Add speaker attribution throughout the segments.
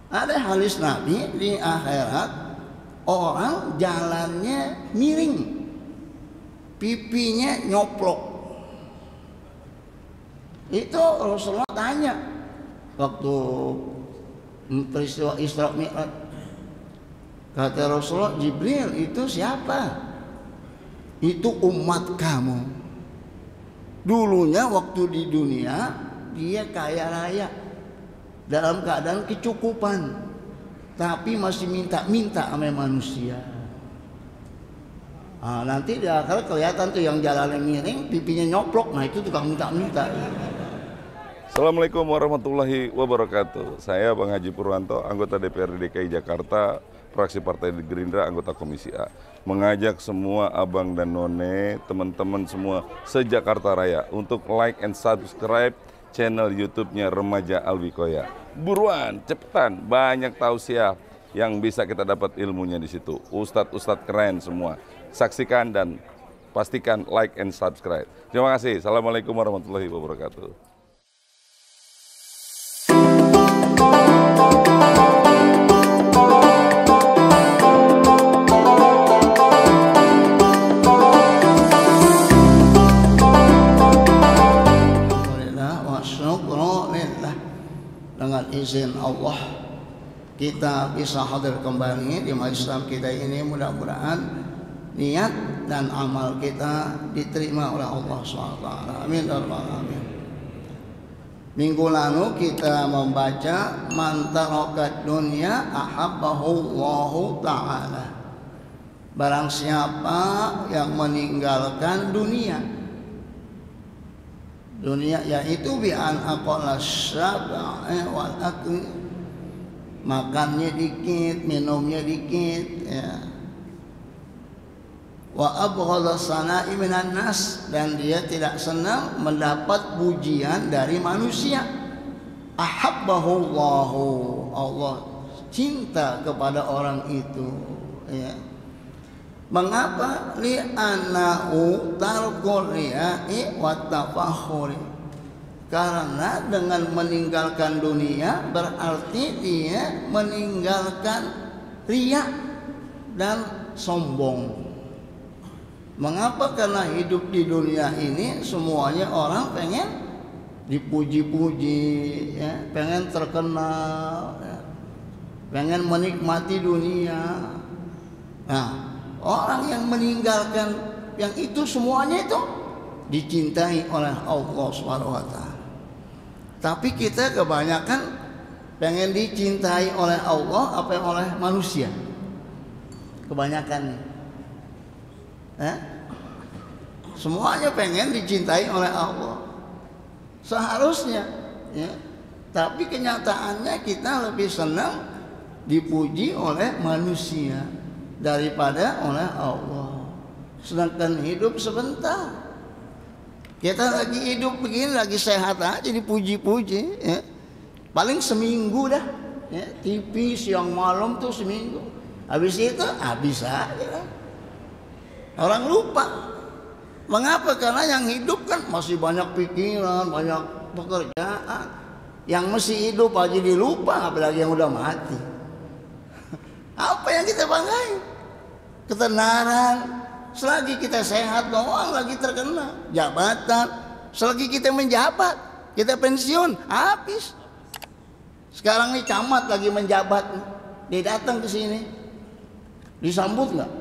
Speaker 1: Ada hadis Nabi di akhirat orang jalannya miring, pipinya nyoplok. Itu Rasulullah tanya waktu peristiwa Isra Mi'raj. Kata Rasulullah, Jibril, itu siapa? Itu umat kamu. Dulunya waktu di dunia dia kaya raya, dalam keadaan kecukupan, tapi masih minta-minta sama manusia. Nah, nanti di akhirat kelihatan tuh yang jalannya miring, pipinya nyoplok. Nah, itu tukang minta-minta.
Speaker 2: Assalamualaikum warahmatullahi wabarakatuh. Saya Bang Haji Purwanto, anggota DPRD DKI Jakarta, fraksi Partai Gerindra, anggota Komisi A. Mengajak semua abang dan none, teman-teman semua se-Jakarta Raya untuk like and subscribe channel YouTube-nya Remaja Alwi-Koya. Buruan, cepetan, banyak tausiah yang bisa kita dapat ilmunya di situ. Ustadz-ustadz keren semua. Saksikan dan pastikan like and subscribe. Terima kasih. Assalamualaikum warahmatullahi wabarakatuh.
Speaker 1: Dengan izin Allah kita bisa hadir kembali di majelis Islam kita ini. Mudah-mudahan niat dan amal kita diterima oleh Allah SWT. Amin. Amin. Minggu lalu kita membaca man tarakat dunya ahabbahu Allahu ta'ala. Barang siapa yang meninggalkan dunia, yaitu bi an aqalla syab'a wal akli, makannya dikit, minumnya dikit, ya. Wa abghadha sana'i minan nas, dan dia tidak senang mendapat pujian dari manusia. Ahabbahu Allahu, Allah cinta kepada orang itu, ya. Mengapa? Li'annahu tarkul riya'i wa tafakhuri. Karena dengan meninggalkan dunia berarti dia meninggalkan riya dan sombong. Mengapa? Karena hidup di dunia ini semuanya orang pengen dipuji-puji, ya, pengen terkenal, ya, pengen menikmati dunia. Nah, orang yang meninggalkan yang itu semuanya itu dicintai oleh Allah SWT. Tapi kita kebanyakan pengen dicintai oleh Allah apa oleh manusia? Kebanyakan, semuanya pengen dicintai oleh Allah. Seharusnya, ya. Tapi kenyataannya kita lebih senang dipuji oleh manusia daripada oleh Allah. Sedangkan hidup sebentar. Kita lagi hidup begini, lagi sehat aja dipuji-puji, ya. Paling seminggu dah, ya. TV siang malam tuh seminggu. Habis itu habis aja. Orang lupa. Mengapa? Karena yang hidup kan masih banyak pikiran, banyak pekerjaan. Yang masih hidup aja dilupa, apalagi yang udah mati. Apa yang kita banggain? Ketenaran. Selagi kita sehat doang lagi terkenal. Jabatan. Selagi kita menjabat, kita pensiun, habis. Sekarang nih camat lagi menjabat, dia datang ke sini, disambut nggak?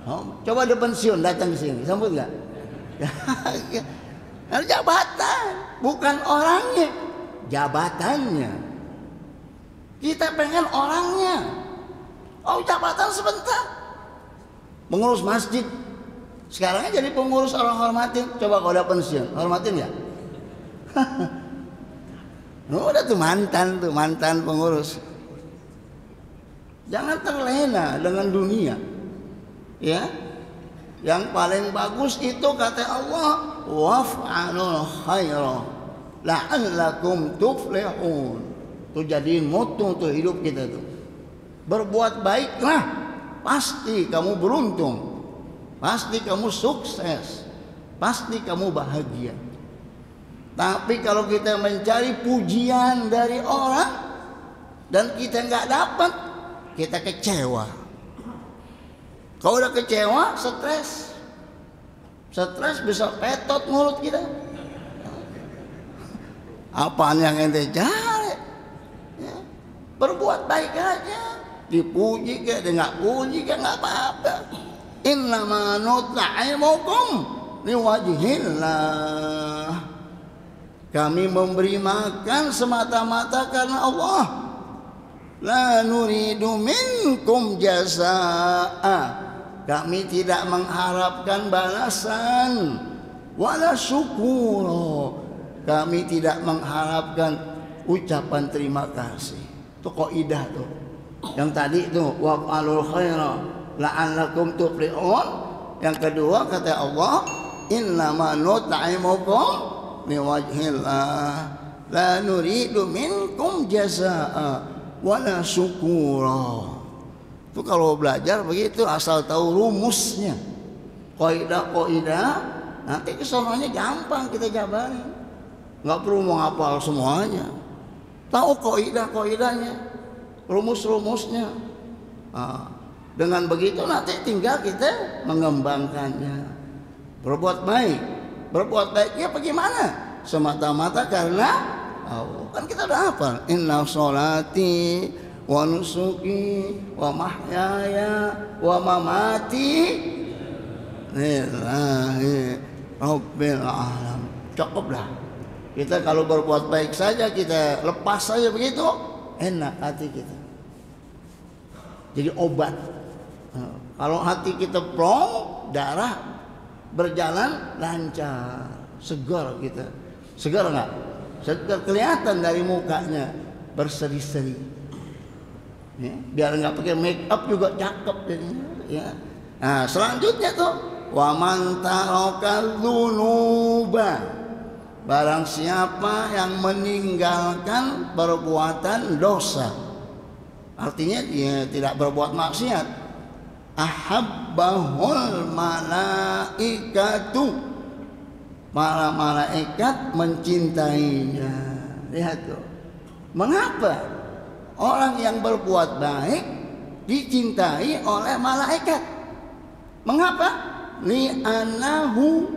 Speaker 1: Oh, coba dia pensiun datang ke sini, disambut nggak? Jabatan, bukan orangnya, jabatannya. Kita pengen orangnya. Oh, jabatan sebentar. Mengurus masjid. Sekarang jadi pengurus, orang hormatin. Coba kalau udah pensiun, hormatin ya? Udah tuh mantan pengurus. Jangan terlena dengan dunia. Ya. Yang paling bagus itu kata Allah, waf'alul khaira la'allakum tuflihun. Tuh jadiin moto untuk hidup kita tuh. Berbuat baiklah, pasti kamu beruntung, pasti kamu sukses, pasti kamu bahagia. Tapi kalau kita mencari pujian dari orang, dan kita nggak dapat, kita kecewa. Kalau udah kecewa, stres bisa petot mulut kita. Apaan yang ente cari? Ya, berbuat baik aja, dipuji ke, nggak puji ke, nggak apa-apa. Innama nut'imukum liwajhillah. Kami memberi makan semata-mata karena Allah. La nuridu minkum jazaa. Kami tidak mengharapkan balasan, wala syukura. Kami tidak mengharapkan ucapan terima kasih. Itu kaidah tuh. Yang tadi tuh wa'alul khaira la'allakum tuflihun. Yang kedua kata Allah, innama nut'imukum liwajhillah la nuridu minkum jazaa wala syukura. Itu kalau belajar begitu, asal tahu rumusnya, kaidah-kaidah, nanti kesononya gampang kita jabarin. Nggak perlu menghafal semuanya, tahu kaidah-kaidahnya, rumus-rumusnya. Dengan begitu nanti tinggal kita mengembangkannya. Berbuat baiknya bagaimana? Semata-mata karena Allah. Kan kita udah hafal, inna sholati wa nusuki wa mahyaya wa mamati lillahi rabbil alamin. Cukup dah. Kita kalau berbuat baik saja, kita lepas saja begitu, enak hati kita. Jadi obat. Kalau hati kita plong, darah berjalan lancar, segar kita. Segar nggak? Segar, kelihatan dari mukanya berseri-seri. Ya, biar nggak pakai make up juga cakep jadinya. Ya. Nah selanjutnya tuh, wa man taraka dzunuba. Barang siapa yang meninggalkan perbuatan dosa, artinya dia tidak berbuat maksiat, ahabbahul malaikatu, para malaikat mencintainya. Lihat tuh, mengapa orang yang berbuat baik dicintai oleh malaikat? Mengapa? Li'annahu,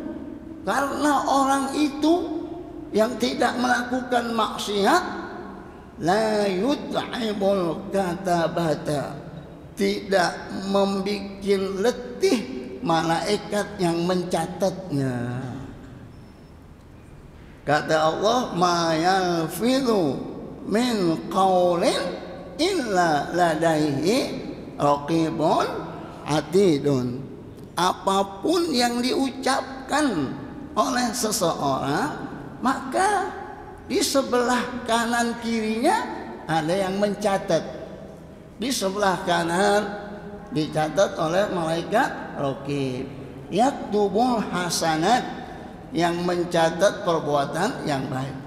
Speaker 1: karena orang itu yang tidak melakukan maksiat, la yut'ibul katabata, tidak membuat letih malaikat yang mencatatnya. Kata Allah, ma yalfidhu min qaulin illa ladaihi raqibun atidun. Apapun yang diucapkan oleh seseorang, maka di sebelah kanan kirinya ada yang mencatat. Di sebelah kanan dicatat oleh malaikat raqib, yaktubul hasanat, yang mencatat perbuatan yang baik.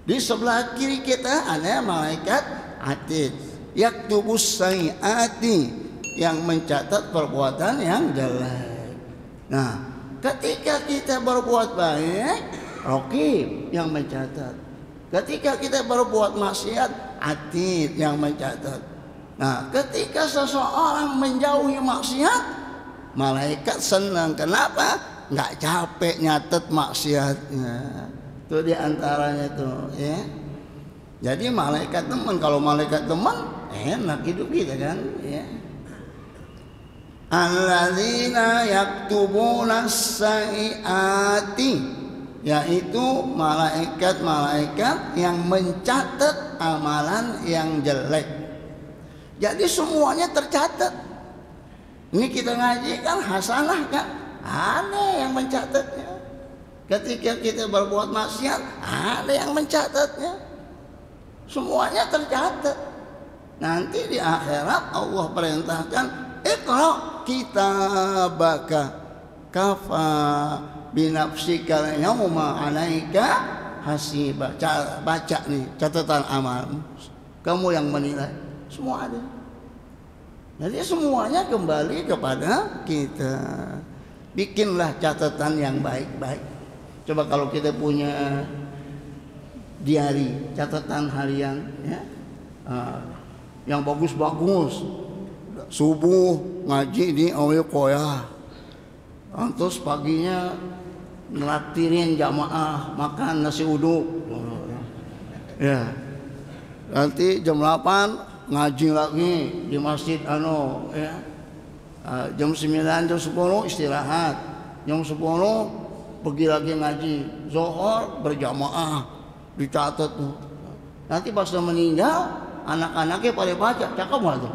Speaker 1: Di sebelah kiri kita ada malaikat atid, yaktubus sayyiati, yang mencatat perbuatan yang jelek. Nah, ketika kita berbuat baik, raqib yang mencatat. Ketika kita berbuat maksiat, atid yang mencatat. Nah, ketika seseorang menjauhi maksiat, malaikat senang. Kenapa? Nggak capek nyatet maksiatnya. Itu diantaranya tuh, ya. Jadi malaikat teman. Kalau malaikat teman, enak hidup kita kan, ya. Alladzina yaktubuna sayyiati, yaitu malaikat-malaikat yang mencatat amalan yang jelek. Jadi semuanya tercatat. Ini kita ngaji kan hasanah kan, ada yang mencatatnya. Ketika kita berbuat maksiat, ada yang mencatatnya. Semuanya tercatat. Nanti di akhirat Allah perintahkan, iqra kitabaka kafa binafsika yauma alaika hasiba. Baca nih catatan amalmu, kamu yang menilai. Semua ada. Jadi semuanya kembali kepada kita. Bikinlah catatan yang baik-baik. Coba kalau kita punya diary, catatan harian, ya, yang bagus-bagus. Subuh ngaji di Awil Koya, terus paginya ngelatirin jamaah makan nasi uduk. Ya, nanti jam 8 ngaji lagi di masjid ya. Jam 9 jam 10 istirahat, jam 10 pergi lagi ngaji. Zuhur berjamaah dicatat tuh. Nanti pas dia meninggal anak-anaknya pada baca, cakep nggak tuh?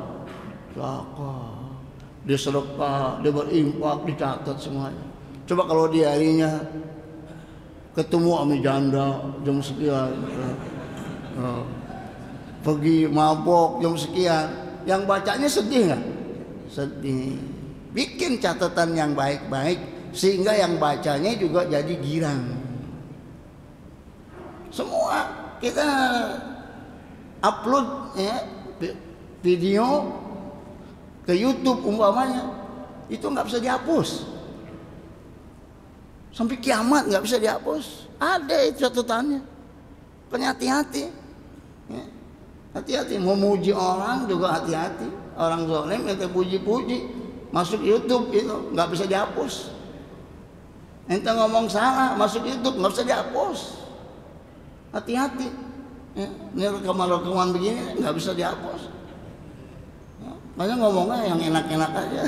Speaker 1: Cakep. Dia sedekah, dia berinfak, dicatat semuanya. Coba kalau di harinya ketemu sama janda jam sekian, pergi mabok jam sekian, yang bacanya sedih nggak? Sedih. Bikin catatan yang baik-baik sehingga yang bacanya juga jadi girang. Semua kita upload ya, video ke YouTube umpamanya, itu nggak bisa dihapus sampai kiamat, nggak bisa dihapus. Ada itu catatannya. Hati-hati ya. Hati-hati memuji orang juga hati-hati. Orang zalim ente puji-puji masuk YouTube itu nggak bisa dihapus. Ente ngomong salah masuk YouTube nggak bisa dihapus. Hati-hati ya. Ini rekaman-rekaman begini nggak bisa dihapus. Makanya ngomongnya yang enak-enak aja.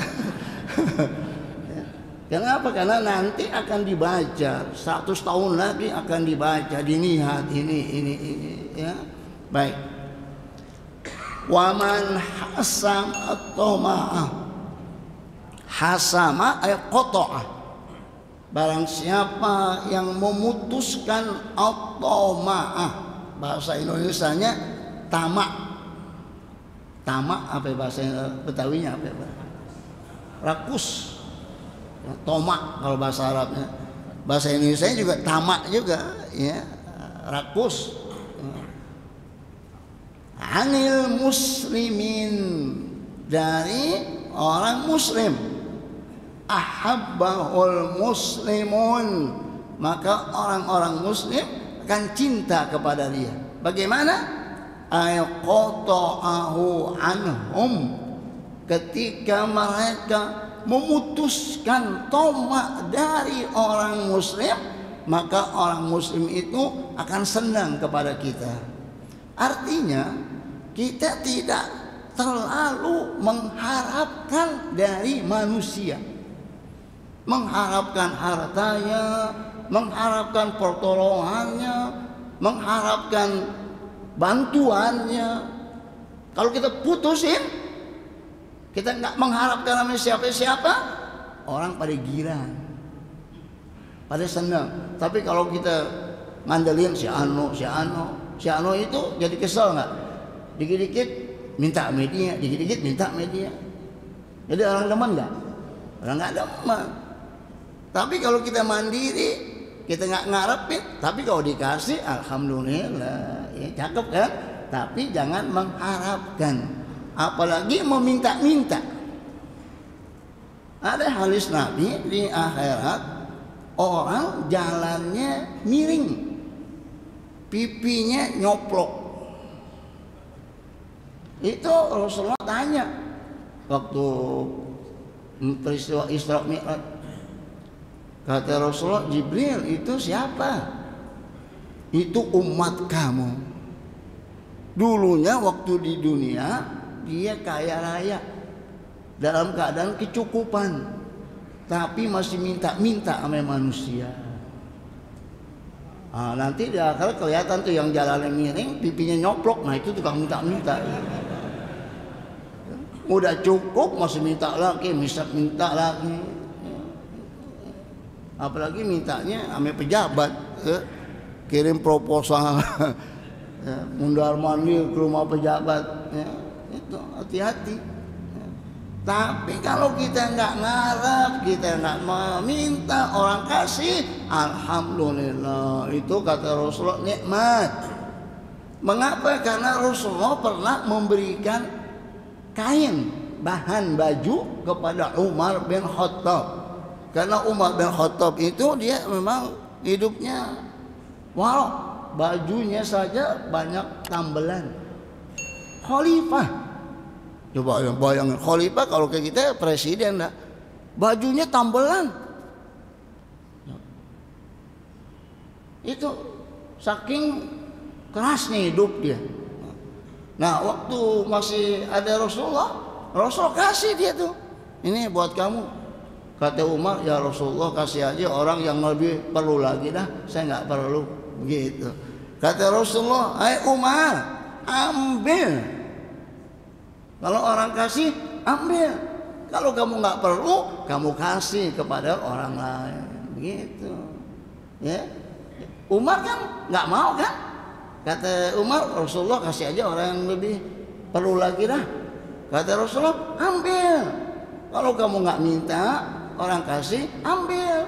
Speaker 1: Kenapa? Karena nanti akan dibaca 100 tahun lagi akan dibaca, dilihat ini ya. Baik. Waman hasam atau ma'ah. Hasama ay qata'ah. Barang siapa yang memutuskan atau ma'ah, bahasa Indonesianya tamak. Tamak apa bahasa Betawinya apa? Rakus. Tomak kalau bahasa Arabnya. Bahasa Indonesia juga tamak juga ya, rakus. Anil muslimin, dari orang muslim. Ahabbahul muslimun, maka orang-orang muslim akan cinta kepada dia. Bagaimana? Ayqata'ahu anhum, ketika mereka memutuskan tomak dari orang muslim, maka orang muslim itu akan senang kepada kita. Artinya kita tidak terlalu mengharapkan dari manusia, mengharapkan hartanya, mengharapkan pertolongannya, mengharapkan bantuannya. Kalau kita putusin, kita nggak mengharapkan sama siapa-siapa, orang pada girang, pada senang. Tapi kalau kita ngandelin si Ano itu jadi kesel nggak? Dikit-dikit minta media, dikit-dikit minta media. Jadi orang demen nggak? Orang nggak demen. Tapi kalau kita mandiri, kita nggak ngarepin. Tapi kalau dikasih, alhamdulillah, ya cakep kan? Tapi jangan mengharapkan. Apalagi meminta-minta. Ada hadis Nabi di akhirat, orang jalannya miring, pipinya nyoplok. Itu Rasulullah tanya waktu peristiwa Isra Mi'raj. Kata Rasulullah, Jibril, itu siapa? Itu umat kamu. Dulunya waktu di dunia dia kaya raya, dalam keadaan kecukupan, tapi masih minta-minta sama manusia. Nanti di akhirat kelihatan tuh yang jalannya miring, pipinya nyoplok. Nah itu tukang minta-minta. Udah cukup masih minta lagi, minta lagi. Apalagi mintanya sama pejabat, kirim proposal, mundar mandir ke rumah pejabat. Itu hati-hati. Tapi kalau kita nggak ngarep, kita nggak meminta orang kasih, alhamdulillah, itu kata Rasulullah nikmat. Mengapa? Karena Rasulullah pernah memberikan kain bahan baju kepada Umar bin Khattab. Karena Umar bin Khattab itu dia memang hidupnya walau bajunya saja banyak tambelan. khalifah. Coba bayangin khalifah kalau kayak kita presiden dah. Bajunya tambelan. Itu saking kerasnya hidup dia. Nah, waktu masih ada Rasulullah, Rasul kasih dia tuh. Ini buat kamu. Kata Umar, ya Rasulullah kasih aja orang yang lebih perlu lagi dah. Saya nggak perlu begitu. Kata Rasulullah, hai Umar, ambil. Kalau orang kasih, ambil. Kalau kamu nggak perlu, kamu kasih kepada orang lain. Begitu. Ya. Umar kan nggak mau kan? Kata Umar, Rasulullah kasih aja orang yang lebih perlu lagi dah. Kata Rasulullah, ambil. Kalau kamu nggak minta, orang kasih, ambil.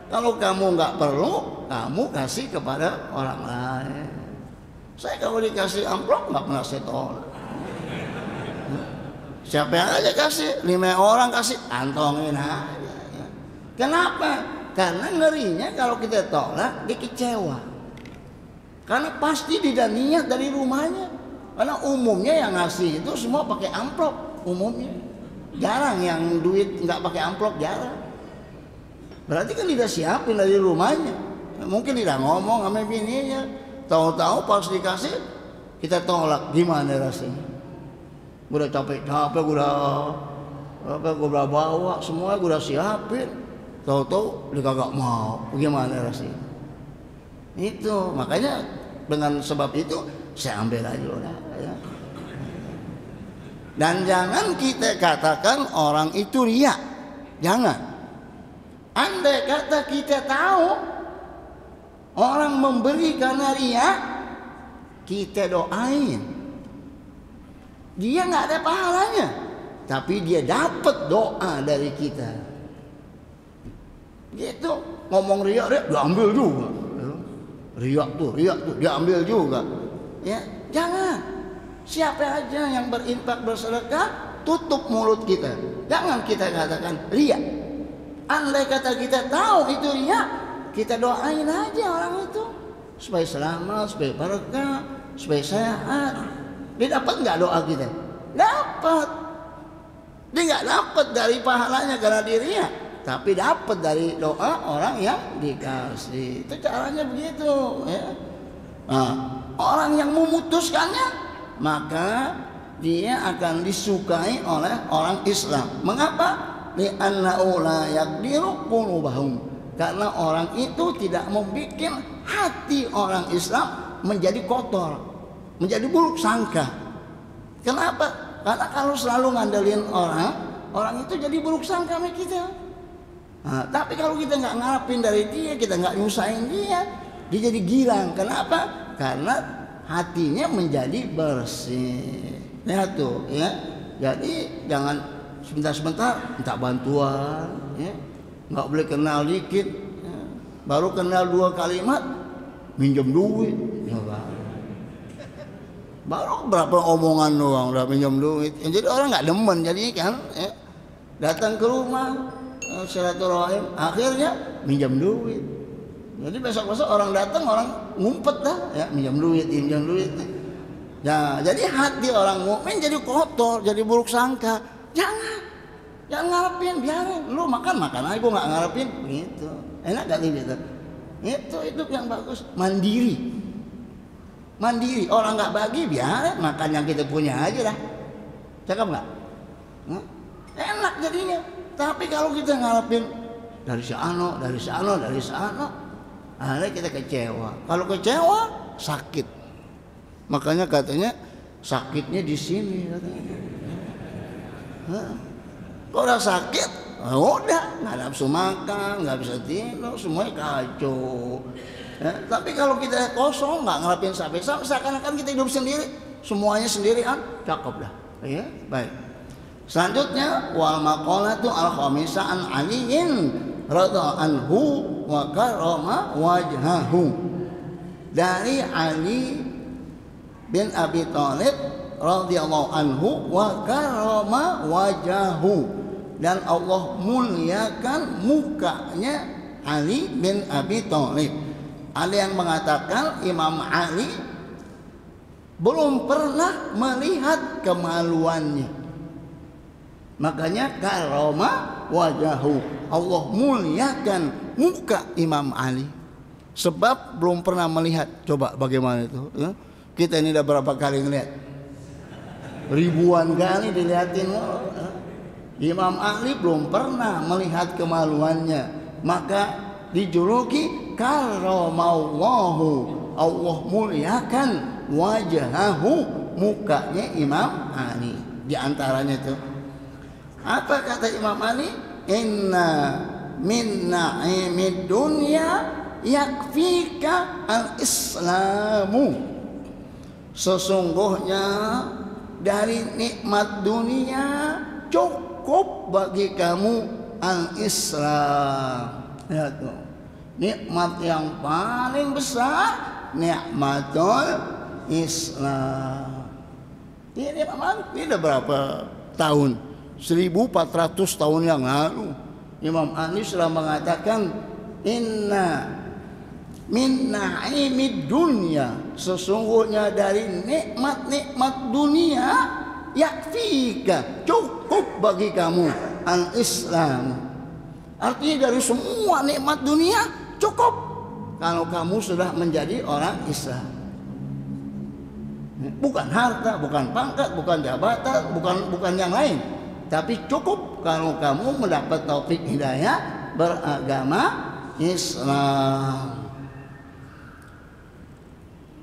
Speaker 1: Kalau kamu nggak perlu, kamu kasih kepada orang lain. Saya kalau dikasih amplop nggak pernah saya tolak. Siapa yang aja kasih, 5 orang kasih, antongin aja. Kenapa? Karena ngerinya kalau kita tolak, dia kecewa. Karena pasti tidak niat dari rumahnya. Karena umumnya yang ngasih itu semua pakai amplop, umumnya. Jarang yang duit nggak pakai amplop, jarang. Berarti kan tidak siapin dari rumahnya. Mungkin tidak ngomong sama bininya. Tahu-tahu pas dikasih, kita tolak, gimana rasanya? Gue udah capek-capek, gue udah bawa semua, gue udah siapin. Tahu-tahu dia kagak mau, gimana rasanya? Itu makanya dengan sebab itu saya ambil aja udah. Ya. Dan jangan kita katakan orang itu riya, jangan. Andai kata kita tahu orang memberi karena riya, kita doain. Dia nggak ada pahalanya, tapi dia dapat doa dari kita. Gitu, ngomong riak diambil juga. Riak tuh diambil juga. Ya, jangan. Siapa aja yang berinfak bersedekah, tutup mulut kita. Jangan kita katakan riak. Andai kata kita tahu itu riak, kita doain aja orang itu supaya selamat, supaya berkah, supaya sehat. Dia dapat nggak doa kita? Dapat. Dia nggak dapat dari pahalanya karena dirinya, tapi dapat dari doa orang yang dikasih. Itu caranya begitu. Ya. Nah, orang yang memutuskannya, maka dia akan disukai oleh orang Islam. Mengapa? Li'annahu la yaqdiru qulubahum. Karena orang itu tidak membuat hati orang Islam menjadi kotor, menjadi buruk sangka. Kenapa? Karena kalau selalu ngandelin orang itu jadi buruk sangka sama kita. Nah, tapi kalau kita nggak ngarepin dari dia, kita nggak nyusahin dia jadi girang. Kenapa? Karena hatinya menjadi bersih. Lihat tuh, ya. Jadi jangan sebentar-sebentar minta bantuan, ya. Nggak boleh kenal dikit, ya. Baru kenal 2 kalimat minjem duit. Ya, baru berapa omongan doang udah pinjam duit. Jadi orang nggak demen jadi kan, ya. Datang ke rumah silaturahim, akhirnya minjam duit. Jadi besok-besok orang datang, orang ngumpet dah, ya minjam duit. Ya, jadi hati orang mukmin jadi kotor, jadi buruk sangka. Jangan ngarepin, biarin. Lu makan aja, gua nggak ngarepin, gitu. Enak gak gitu? Itu yang bagus, mandiri. Orang nggak bagi, biarin, makan yang kita punya aja dah. Cakep nggak? Enak jadinya. Tapi kalau kita ngarepin dari sana, akhirnya kita kecewa. Kalau kecewa, sakit. Makanya katanya sakitnya di sini katanya. Kalau udah sakit, udah nggak nafsu makan, nggak bisa tidur, semuanya kacau. Ya, tapi kalau kita kosong, nggak ngarepin sampai-sampai, seakan-akan kita hidup sendiri, semuanya sendirian, cakep dah. Ya, baik. Selanjutnya, wal maqalatu al-khamisah an Aliin radha anhu wa karama wajhahu. Dari Ali bin Abi Thalib radhiyallahu anhu wa karama wajhahu, dan Allah muliakan mukanya Ali bin Abi Thalib. Ada yang mengatakan Imam Ali belum pernah melihat kemaluannya. Makanya karoma wajahu, Allah muliakan muka Imam Ali. Sebab belum pernah melihat. Coba bagaimana itu ya? Kita ini udah berapa kali ngeliat? Ribuan kali dilihatin. Imam Ali belum pernah melihat kemaluannya, maka dijuluki karomallahu, Allah muliakan wajahahu, mukanya Imam Ali. Di antaranya itu apa kata Imam Ali? Inna min na'imid dunya yakfika al-islamu. Sesungguhnya dari nikmat dunia cukup bagi kamu al-Islam. Ya tuh. Nikmat yang paling besar nikmatul Islam. Ini udah berapa tahun? 1400 tahun yang lalu Imam Ali sudah mengatakan inna min na'imid dunya, sesungguhnya dari nikmat-nikmat dunia yakfika, cukup bagi kamu al-Islam. Artinya dari semua nikmat dunia cukup kalau kamu sudah menjadi orang Islam. Bukan harta, bukan pangkat, bukan jabatan, bukan yang lain, tapi cukup kalau kamu mendapat taufik hidayah beragama Islam.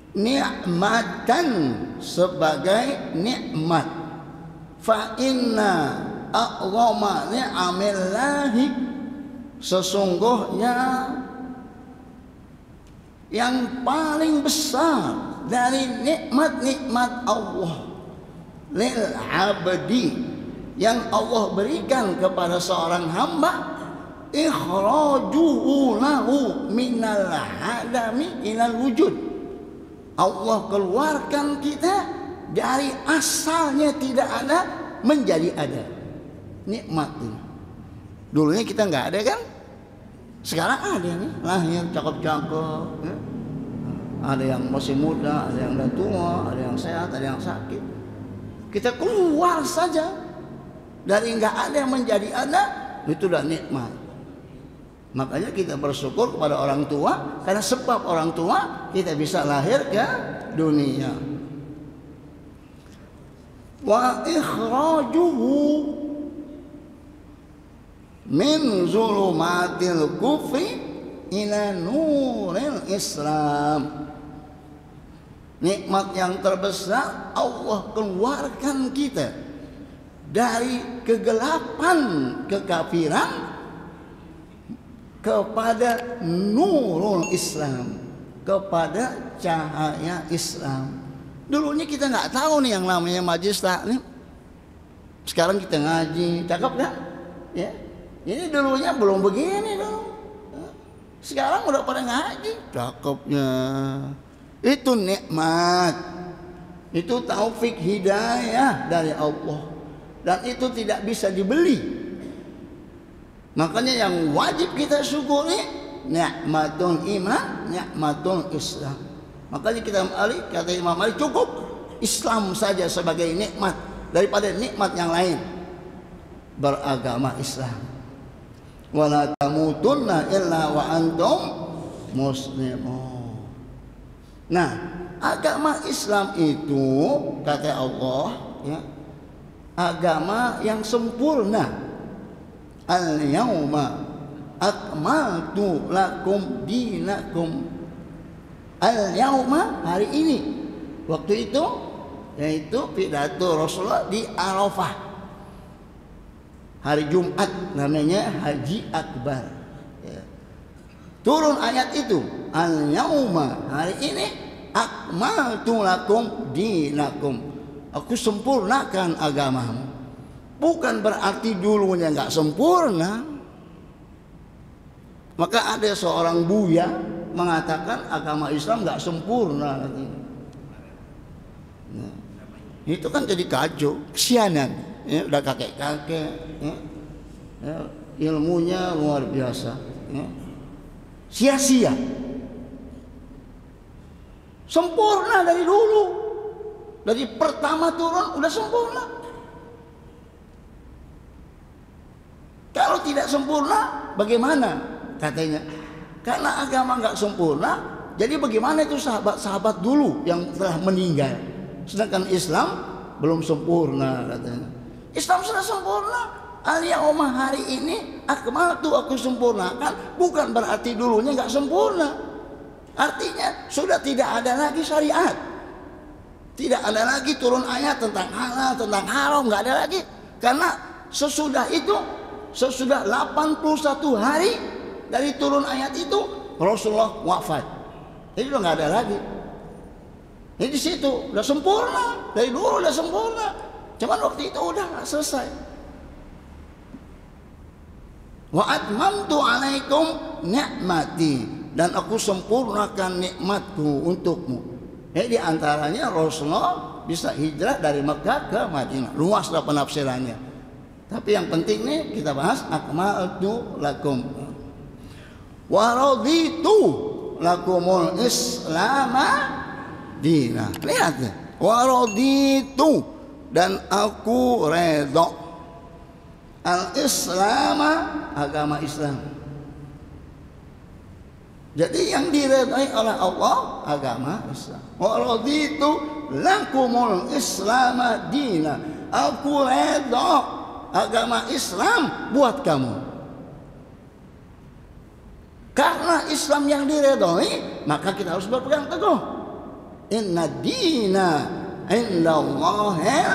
Speaker 1: Ni'matan, sebagai nikmat. Fa inna a'zama ni'amillahi, sesungguhnya yang paling besar dari nikmat-nikmat Allah lil abdi, yang Allah berikan kepada seorang hamba, ikhrajuhu lahu minal hadami ilal wujud. Allah keluarkan kita dari asalnya tidak ada menjadi ada. Nikmat ini. Dulunya kita nggak ada kan? Sekarang ada nih, lahir cakep-cakep ya? Ada yang masih muda, ada yang udah tua, ada yang sehat, ada yang sakit. Kita keluar saja dari nggak ada menjadi ada, itu udah nikmat. Makanya kita bersyukur kepada orang tua, karena sebab orang tua kita bisa lahir ke dunia. Wa ikhrajuhu min zulumatil kufri ila nuril Islam. Nikmat yang terbesar, Allah keluarkan kita dari kegelapan kekafiran kepada nurul Islam, kepada cahaya Islam. Dulunya kita nggak tahu nih yang namanya majelis taklim. Sekarang kita ngaji, cakep nggak? Ya, ini dulunya belum begini dong. Sekarang udah pada ngaji, cakepnya. Itu nikmat, itu taufik hidayah dari Allah, dan itu tidak bisa dibeli. Makanya yang wajib kita syukuri nikmatul iman, nikmatul Islam. Makanya kita kata Imam Ali, cukup Islam saja sebagai nikmat daripada nikmat yang lain. Beragama Islam. Wala tamutunna illa wa antum muslimun. Nah, agama Islam itu kata Allah ya, agama yang sempurna. Al-yawma akmaltu lakum dinakum. Al-yawma, hari ini. Waktu itu yaitu pidato Rasulullah di Arafah, hari Jumat, namanya Haji Akbar ya. Turun ayat itu, al-yawma, hari ini, akmaltu lakum dinakum, aku sempurnakan agamamu. Bukan berarti dulunya nggak sempurna. Maka ada seorang buya mengatakan agama Islam nggak sempurna. Nah, itu kan jadi kacau, kesianan. Ya, udah kakek-kakek, ya, ya, ilmunya luar biasa, ya, sia-sia. Sempurna dari dulu, Dari pertama turun udah sempurna. Kalau tidak sempurna, bagaimana? Katanya, karena agama nggak sempurna, jadi bagaimana itu sahabat-sahabat dulu yang telah meninggal? Sedangkan Islam belum sempurna katanya. Islam sudah sempurna. Al-yauma hari ini akmaltu aku sempurnakan, bukan berarti dulunya nggak sempurna. Artinya sudah tidak ada lagi syariat. Tidak ada lagi turun ayat tentang halal, tentang haram, nggak ada lagi. Karena sesudah itu, sesudah 81 hari dari turun ayat itu, Rasulullah wafat. Jadi udah nggak ada lagi. Jadi di situ udah sempurna, dari dulu udah sempurna. Cuman waktu itu udah nggak selesai. Wa atmamtu alaikum ni'mati, dan aku sempurnakan nikmatku untukmu. Di antaranya Rasulullah bisa hijrah dari Mekah ke Madinah. Luaslah penafsirannya. Tapi yang penting nih kita bahas akmaltu lakum wa raditu lakumul islama dina. Lihat ya, wa raditu, dan aku redha al-islama, agama Islam. Jadi yang diredai oleh Allah agama Islam. Wa raditu lakumul islama dina, aku redha agama Islam buat kamu. Karena Islam yang diredai, maka kita harus berpegang teguh. Inna dina indallahil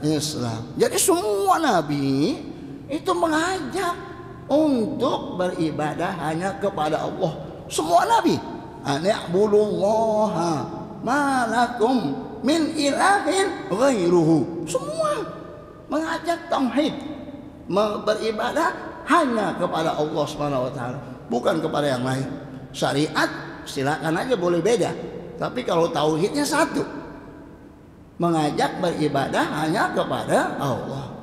Speaker 1: Islam. Jadi semua nabi itu mengajak untuk beribadah hanya kepada Allah. Semua nabi, ani'budullaha ma lakum min ilahin ghairuhu. Semua mengajak tauhid, beribadah hanya kepada Allah Subhanahu wa taala, bukan kepada yang lain. Syariat silakan aja boleh beda, tapi kalau tauhidnya satu. Mengajak beribadah hanya kepada Allah.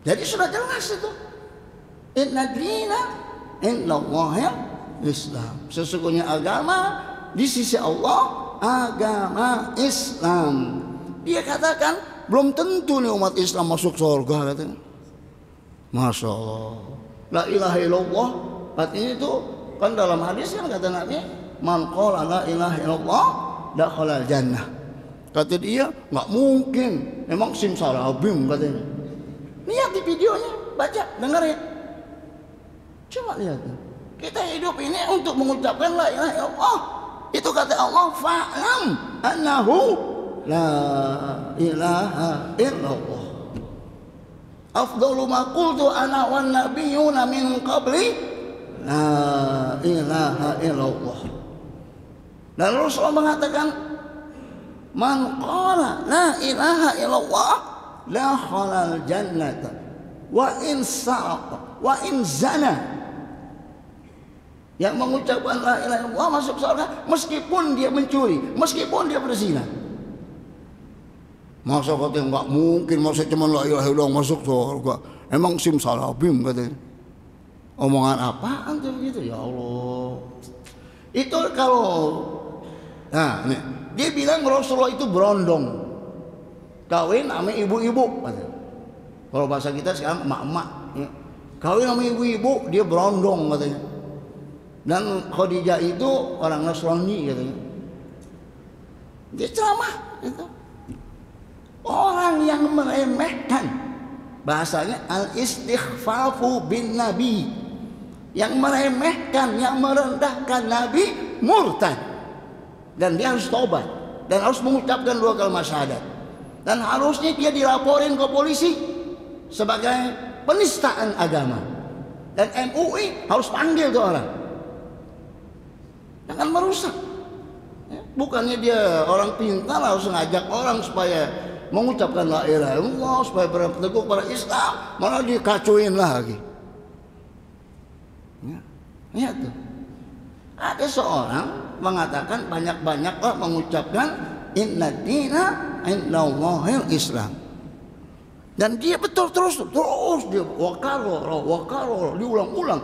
Speaker 1: Jadi sudah jelas itu. Inna dina indallahil Islam. Sesungguhnya agama di sisi Allah agama Islam. Dia katakan belum tentu nih umat Islam masuk surga katanya. Masya Allah. La ilaha illallah. Artinya itu kan dalam hadis kan kata Nabi, man qala la ilaha illallah dakhalal jannah. Kata dia nggak mungkin. Memang simsalabim katanya. Lihat di videonya, baca, dengar ya. Coba lihat. Kita hidup ini untuk mengucapkan la ilaha illallah. Itu kata Allah, fa'lam annahu la ilaha illallah. Afdalu ma qultu ana wan nabiyyuna min qabli la ilaha illallah. Dan Rasulullah mengatakan, man qala la ilaha illallah la khalal jannata wa in sa'aqa wa in zana. Yang mengucapkan la ilaha illallah masuk surga meskipun dia mencuri, meskipun dia berzina. Masa katanya enggak mungkin, masa cuma la ilaha illallah masuk surga. Emang simsalabim katanya. Omongan apaan tuh begitu? Ya Allah. Itu kalau nah, nih, dia bilang Rasulullah itu berondong. Kawin sama ibu-ibu katanya. Kalau bahasa kita sekarang emak-emak. Ya. Kawin sama ibu-ibu, dia berondong katanya. Dan Khadijah itu orang Nasrani katanya. Dia ceramah itu. Orang yang meremehkan, bahasanya al-istighfafu bin nabi, yang meremehkan, yang merendahkan Nabi murtad. Dan dia harus tobat dan harus mengucapkan 2 kalimat syahadat. Dan harusnya dia dilaporin ke polisi sebagai penistaan agama. Dan MUI harus panggil tuh orang. Jangan merusak. Bukannya dia orang pintar harus ngajak orang supaya mengucapkan la ilaha illallah, supaya berteguh pada Islam, malah dikacuin lagi. Ya tuh. Ada seorang mengatakan banyak-banyaklah mengucapkan inna dina indallahil Islam. Dan dia betul terus dia wakaror diulang-ulang.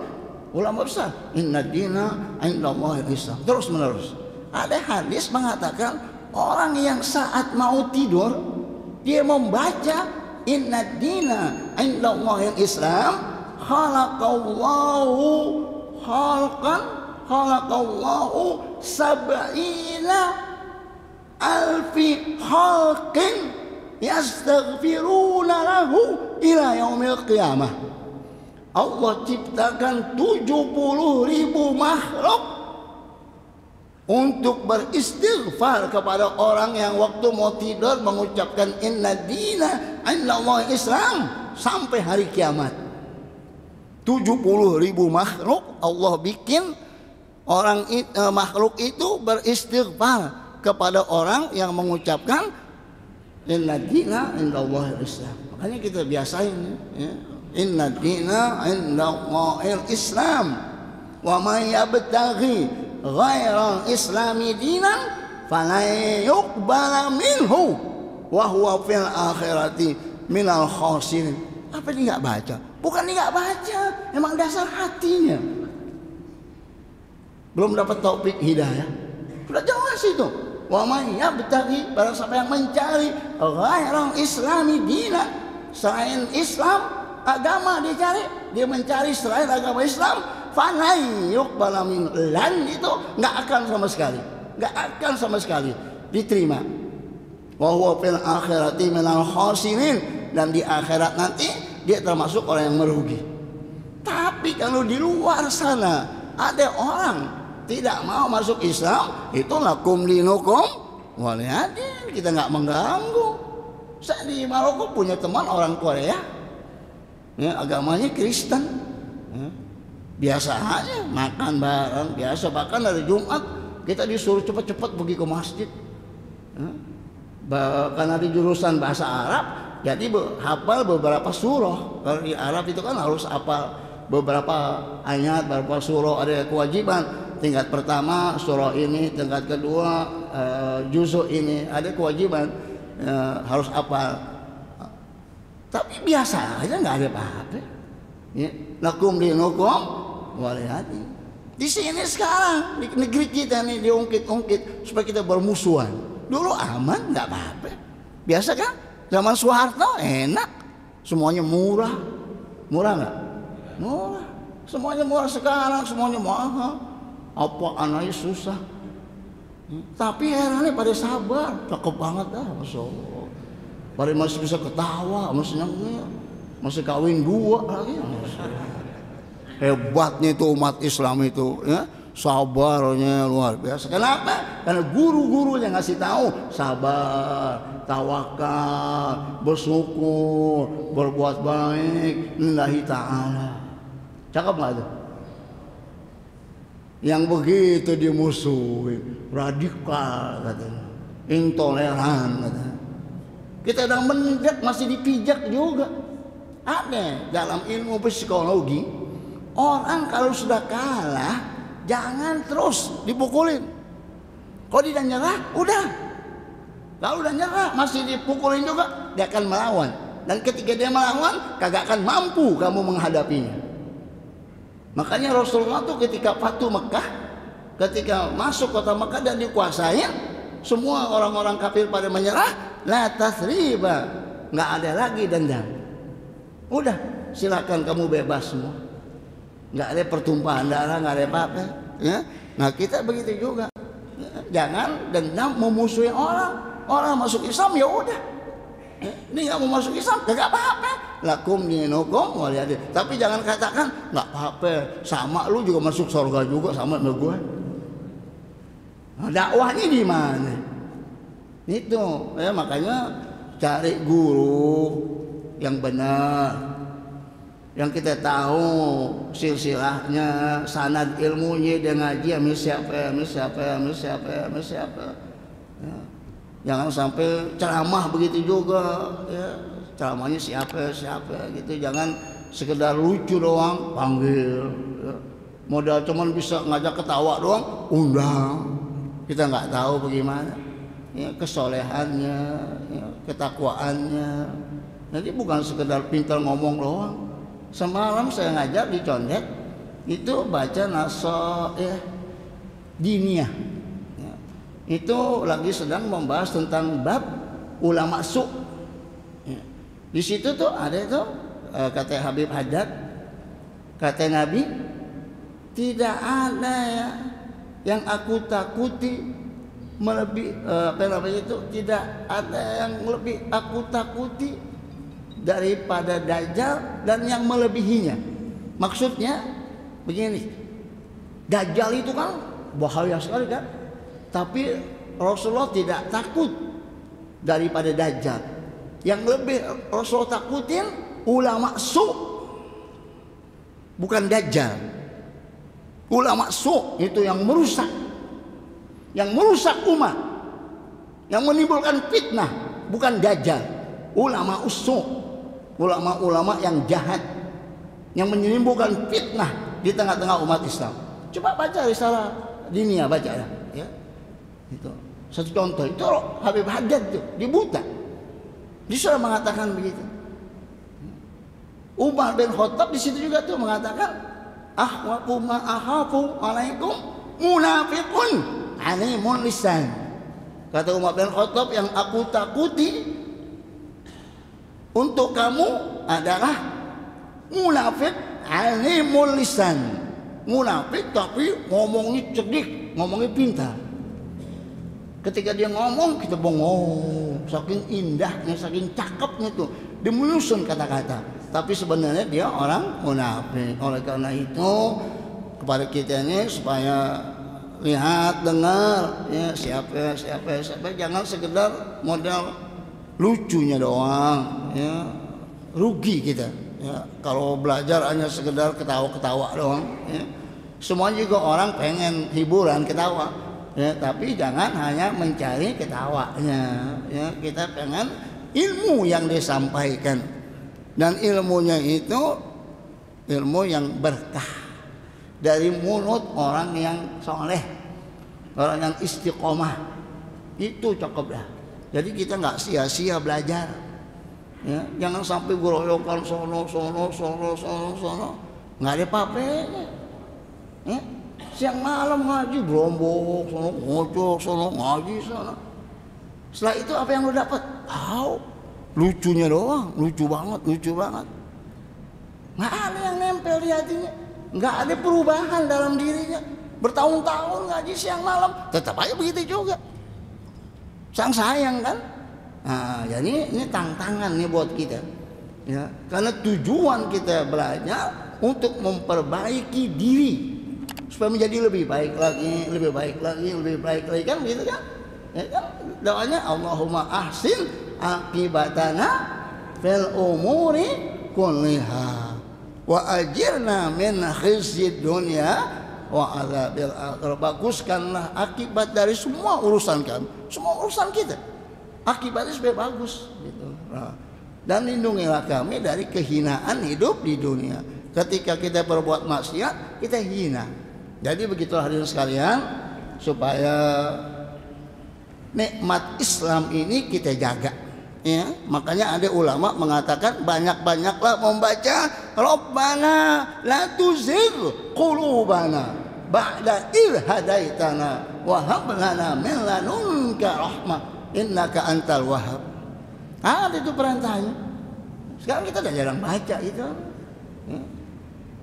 Speaker 1: Ulama besar inna dina indallahil Islam terus menerus. Ada hadis mengatakan orang yang saat mau tidur dia membaca inna dina indallahil Islam, khalaqallahu sab'ina alfi khalqin yastaghfiruna lahu ila yaumil qiyamah. Allah ciptakan 70.000 makhluk untuk beristighfar kepada orang yang waktu mau tidur mengucapkan inna dina indallah Islam sampai hari kiamat. 70.000 makhluk Allah bikin orang makhluk itu beristighfar kepada orang yang mengucapkan inna dina indallah Islam. Makanya kita biasain ya. Inna dina indallahil Islam wa may yabtaghi ghairal islami dinan fala yuqbala minhu wa huwa fil akhirati minal khasirin. Apa dia nggak baca? Bukan dia nggak baca, emang dasar hatinya belum dapat taufik hidayah. Sudah jelas itu. Wa may yabtaghi, barang siapa yang mencari ghairal islami dinan, selain Islam agama dia mencari selain agama Islam, fanai yuqbala min, lan itu nggak akan sama sekali diterima. Wa huwa fil akhirati minal khasirin, dan di akhirat nanti dia termasuk orang yang merugi. Tapi kalau di luar sana ada orang tidak mau masuk Islam, itu lakum dinukum waliyadin, kita nggak mengganggu. Saya di Maroko punya teman orang Korea ya, agamanya Kristen ya, biasa aja makan bareng biasa, bahkan hari Jumat kita disuruh cepat-cepat pergi ke masjid ya. Karena di jurusan bahasa Arab jadi hafal beberapa surah. Kalau di Arab itu kan harus hafal beberapa ayat, beberapa surah, ada kewajiban. Tingkat pertama surah ini, tingkat kedua juzuk ini, ada kewajiban harus hafal. Tapi biasa aja, nggak ada apa-apa. Ya, lakum dinukum waliyadin. Di sini sekarang di negeri kita nih diungkit-ungkit supaya kita bermusuhan. Dulu aman, nggak apa-apa. Biasa kan? Zaman Soeharto enak, semuanya murah. Murah nggak? Murah. Semuanya murah. Sekarang semuanya mahal. Apaan aja susah. Tapi herannya pada sabar, cakep banget dah, masya Allah. Pada masih bisa ketawa, masih kawin 2 lagi. Hebatnya itu umat Islam itu, ya, sabarnya luar biasa. Kenapa? Karena guru-gurunya ngasih tahu sabar, tawakal, bersyukur, berbuat baik, lillahi ta'ala. Cakep nggak tuh? Yang begitu dimusuhin, radikal katanya, intoleran katanya. Kita udah mendak masih dipijak juga. Ada dalam ilmu psikologi, orang kalau sudah kalah jangan terus dipukulin. Kalau dia nyerah, udah. Kalau udah nyerah masih dipukulin juga, dia akan melawan. Dan ketika dia melawan, kagak akan mampu kamu menghadapinya. Makanya Rasulullah tuh ketika Fatuh Mekah, ketika masuk kota Mekah dan dikuasain, semua orang-orang kafir pada menyerah. La tasriba, nggak ada lagi dendam. Udah, silakan kamu bebas semua. Nggak ada pertumpahan darah, nggak ada apa-apa. Ya? Nah kita begitu juga. Jangan dendam memusuhi orang. Orang masuk Islam ya udah. Ini nggak mau masuk Islam, nggak apa-apa. Lakum dinukum waliyadin. Tapi jangan katakan nggak apa-apa. Sama lu juga masuk surga juga sama gue. Nah, dakwahnya di mana? Itu ya, makanya cari guru yang benar, yang kita tahu silsilahnya, sanad ilmunya, dia ngaji siapa. Ya. Jangan sampai ceramah begitu juga ya, ceramahnya siapa gitu. Jangan sekedar lucu doang panggil ya. Modal cuman bisa ngajak ketawa doang undang, kita nggak tahu bagaimana ya, kesolehannya ya, ketakwaannya. Jadi bukan sekedar pintar ngomong doang. Semalam saya ngajar di Condet itu baca naso ya diniyah ya. itu lagi sedang membahas tentang bab ulama su. Di situ tuh ada itu kata Habib Haddad, kata Nabi, tidak ada ya yang aku takuti melebihi tidak ada yang lebih aku takuti daripada Dajjal dan yang melebihinya. Maksudnya begini, Dajjal itu kan bahaya sekali kan, tapi Rasulullah tidak takut daripada Dajjal. Yang lebih Rasulullah takutin ulama su, bukan Dajjal. Ulama su itu yang merusak umat, yang menimbulkan fitnah, bukan Dajjal. Ulama usu, ulama-ulama yang jahat, yang menimbulkan fitnah di tengah-tengah umat Islam. Coba baca risalah Diniyah, baca ya. Itu satu contoh, itu Habib Haddad itu di Buta, dia sudah mengatakan begitu. Umar bin Khattab di situ juga tuh mengatakan, ahwaqu ma akhafu alaikum munafiqun animul lisan. Kata Umar bin Khattab, yang aku takuti untuk kamu adalah munafik alimul lisan. Munafik tapi ngomongnya cerdik, ngomongnya pintar. Ketika dia ngomong kita bengong, saking indahnya, saking cakepnya tuh, dia menyusun kata-kata. Tapi sebenarnya dia orang munafik. Oleh karena itu kepada kita ini supaya lihat, dengar ya, siapa, jangan sekedar modal lucunya doang ya, rugi kita ya kalau belajar hanya sekedar ketawa-ketawa doang ya. Semua juga orang pengen hiburan, ketawa ya, tapi jangan hanya mencari ketawanya ya. Kita pengen ilmu yang disampaikan, dan ilmunya itu ilmu yang berkah dari mulut orang yang soleh, orang yang istiqomah. Itu cukup dah. Jadi kita nggak sia-sia belajar ya. Jangan sampai geroyokan sono, nggak ada apa-apanya ya. Siang malam ngaji, berombok sono, ngocok sono, ngaji sono. Setelah itu apa yang lo dapat? Tahu, lucunya doang, lucu banget. Nggak ada yang nempel di hatinya, nggak ada perubahan dalam dirinya. Bertahun-tahun ngaji siang malam, tetap aja begitu juga. Sang sayang kan? Nah, jadi ini tantangan nih buat kita ya. Karena tujuan kita belajar untuk memperbaiki diri supaya menjadi lebih baik lagi kan, gitu kan? Ya kan? Doanya Allahumma ahsin akibatana fil umuri kulliha wa ajirna min khizyid dunya wa adzabil akhirah. Baguskanlah akibat dari semua urusan kami, semua urusan kita, akibatnya supaya bagus gitu. Nah, dan lindungilah kami dari kehinaan hidup di dunia. Ketika kita berbuat maksiat, kita hina. Jadi begitulah hadirin sekalian, supaya nikmat Islam ini kita jaga ya. Makanya ada ulama mengatakan banyak-banyaklah membaca Rabbana la tuzigh qulubana ba'da idh hadaitana wa hab lana min ladunka rahmah innaka antal wahhab. Ada itu perintahnya. Sekarang kita udah jarang baca itu ya.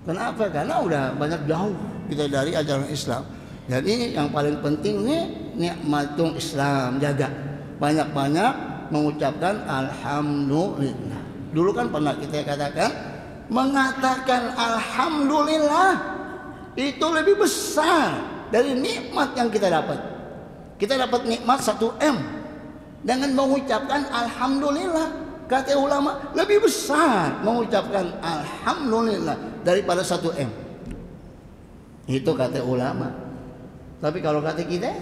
Speaker 1: Kenapa? Karena udah banyak jauh kita dari ajaran Islam. Jadi yang paling penting nih nikmatul Islam, jaga. Banyak-banyak mengucapkan alhamdulillah. Dulu kan pernah kita katakan, mengatakan alhamdulillah itu lebih besar dari nikmat yang kita dapat. Kita dapat nikmat 1M dengan mengucapkan alhamdulillah. Kata ulama, lebih besar mengucapkan alhamdulillah daripada 1M. Itu kata ulama. Tapi kalau kata kita,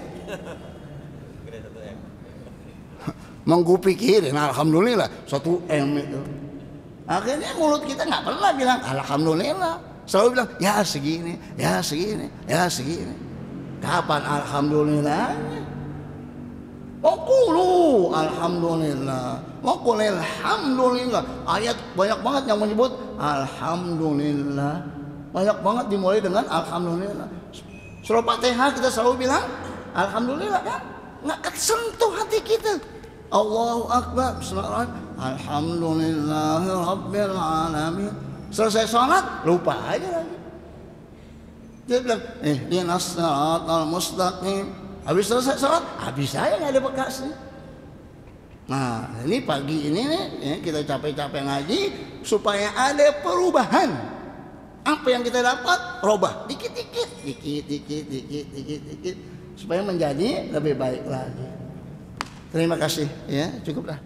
Speaker 1: mengkupikirin alhamdulillah 1M itu. Akhirnya mulut kita nggak pernah bilang alhamdulillah, selalu bilang ya segini. Kapan alhamdulillahnya? Qulu alhamdulillah, qul alhamdulillah. Ayat banyak banget yang menyebut alhamdulillah. Banyak banget dimulai dengan alhamdulillah. Surah Fatihah kita selalu bilang alhamdulillah kan? nggak kesentuh hati kita. Allahu Akbar, Bismillahirrahmanirrahim, Alhamdulillahirabbil alamin. Selesai sholat lupa aja lagi. Dia bilang, ihdinas siratal mustaqim. Habis selesai sholat, habis saya nggak ada bekasnya. Nah, ini pagi ini nih, ya, kita capek-capek ngaji supaya ada perubahan. Apa yang kita dapat, robah dikit-dikit, dikit, supaya menjadi lebih baik lagi. Terima kasih, ya, cukuplah.